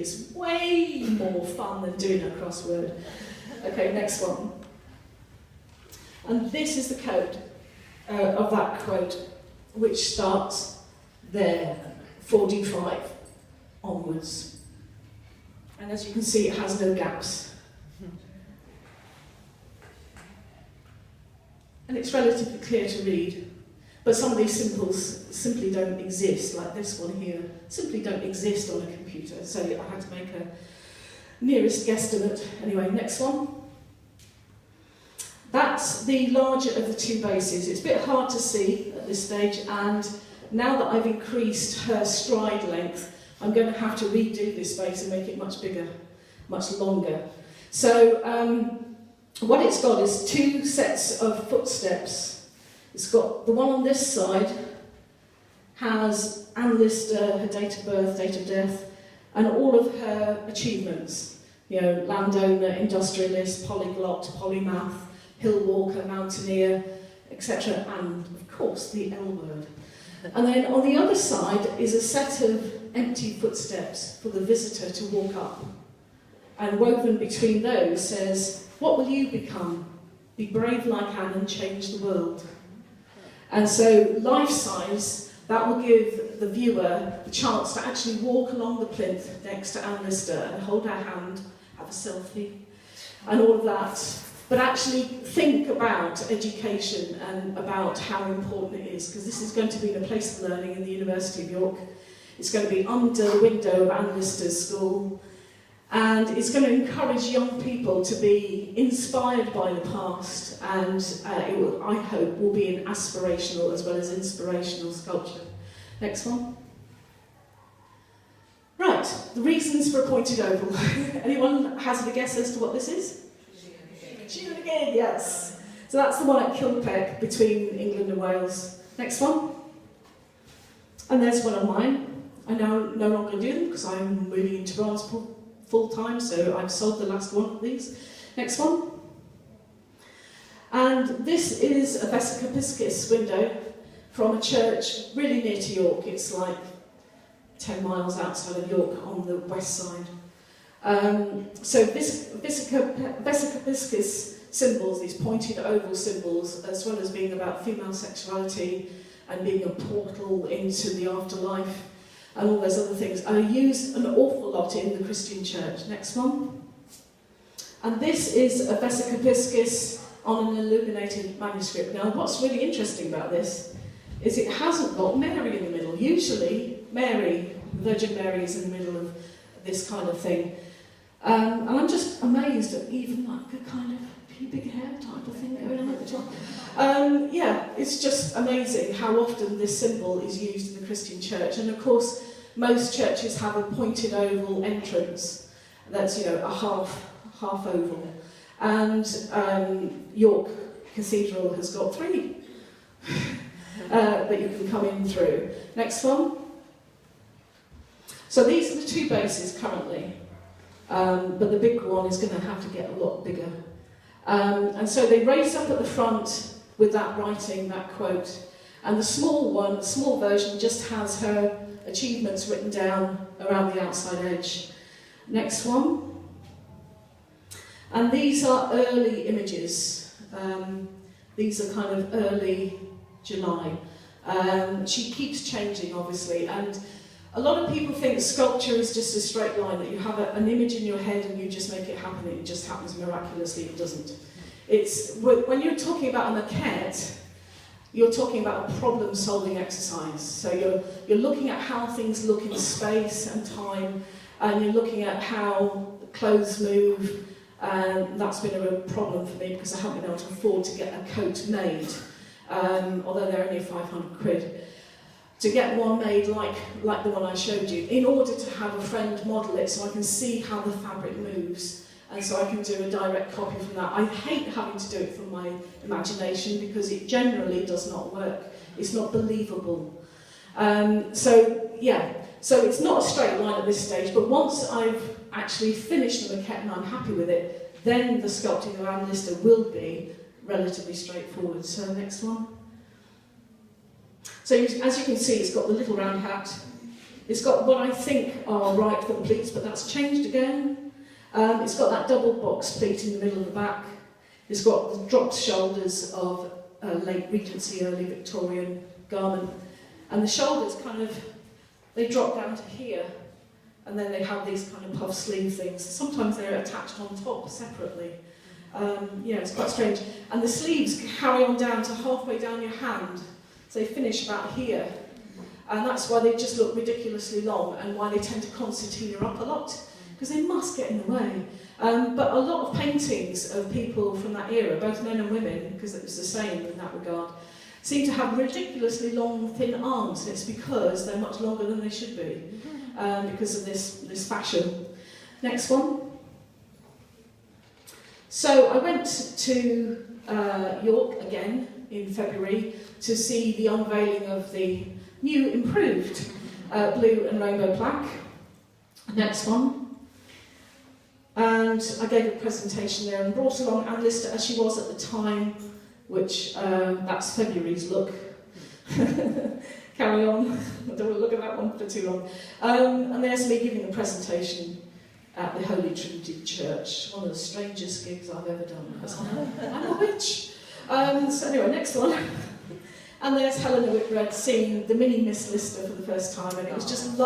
is way more fun than doing a crossword. Okay, next one. And this is the code of that quote, which starts there, 45 onwards. And as you can see, it has no gaps. And it's relatively clear to read. But some of these symbols simply don't exist, like this one here, simply don't exist on a computer. So I had to make a nearest guesstimate. Anyway, next one. That's the larger of the two bases. It's a bit hard to see at this stage, and now that I've increased her stride length, I'm going to have to redo this base and make it much bigger, much longer. So what it's got is two sets of footsteps. It's got the one on this side has Anne Lister, her date of birth, date of death, and all of her achievements. You know, landowner, industrialist, polyglot, polymath, hill walker, mountaineer, etc. And of course the L word. And then on the other side is a set of empty footsteps for the visitor to walk up. And woven between those says, "What will you become? Be brave like Anne and change the world." And so, life-size, that will give the viewer the chance to actually walk along the plinth next to Anne Lister and hold her hand, have a selfie, and all of that. But actually think about education and about how important it is, because this is going to be in a place of learning in the University of York. It's going to be under the window of Anne Lister's school. And it's going to encourage young people to be inspired by the past, and it will, I hope, will be an aspirational as well as inspirational sculpture. Next one. Right, the reasons for a pointed oval. Anyone has a guess as to what this is? Shoot again, yes. So that's the one at Kilpeck between England and Wales. Next one. And there's one of mine. I now no longer do them because I'm moving into transport full-time, so I've sold the last one of these. Next one. And this is a Vesica Piscis window from a church really near to York. It's like 10 miles outside of York on the west side. So Vesica Piscis symbols, these pointed oval symbols, as well as being about female sexuality and being a portal into the afterlife, and all those other things, are used an awful lot in the Christian church. Next one. And this is a Vesica Piscis on an illuminated manuscript. Now, what's really interesting about this is it hasn't got Mary in the middle. Usually, Mary, Virgin Mary, is in the middle of this kind of thing. And I'm just amazed at even like a kind of big hair type of thing going on at the top. Yeah, it's just amazing how often this symbol is used in the Christian church. And of course, most churches have a pointed oval entrance that's, you know, a half oval. And York Cathedral has got 3 that you can come in through. Next one. So these are the 2 bases currently, but the big one is going to have to get a lot bigger. And so they raise up at the front with that writing, that quote, and the small one, the small version, just has her achievements written down around the outside edge. Next one. And these are early images. These are kind of early July. She keeps changing, obviously, and a lot of people think sculpture is just a straight line, that you have an image in your head and you just make it happen, it just happens miraculously. It doesn't. It's, when you're talking about a maquette, you're talking about a problem-solving exercise. So you're looking at how things look in space and time, and you're looking at how clothes move, and that's been a real problem for me because I haven't been able to afford to get a coat made, although they're only 500 quid. To get one made like the one I showed you, in order to have a friend model it so I can see how the fabric moves, and so I can do a direct copy from that. I hate having to do it from my imagination because it generally does not work. It's not believable. So it's not a straight line at this stage, but once I've actually finished the maquette and I'm happy with it, then the sculpting of Anne Lister will be relatively straightforward. So next one. So as you can see, it's got the little round hat, It's got what I think are right foot pleats, but that's changed again. It's got that double box pleat in the middle of the back. It's got the dropped shoulders of a late Regency, early Victorian garment. And the shoulders they drop down to here, and then they have these kind of puff sleeve things. Sometimes they're attached on top separately. It's quite strange. And the sleeves carry on down to halfway down your hand, so they finish about here. And that's why they just look ridiculously long, and why they tend to concertina up a lot, because they must get in the way. But a lot of paintings of people from that era, both men and women, because it was the same in that regard, seem to have ridiculously long, thin arms, and it's because they're much longer than they should be, because of this fashion. Next one. So I went to York again in February to see the unveiling of the new improved blue and rainbow plaque. Next one. And I gave a presentation there and brought along Anne Lister as she was at the time, which that's February's look. Carry on. I don't want to look at that one for too long. And there's me giving a presentation at the Holy Trinity Church, one of the strangest gigs I've ever done, because I'm a witch. So anyway, next one. And there's Helena Whitbread seeing the mini Miss Lister for the first time, and it was just lovely.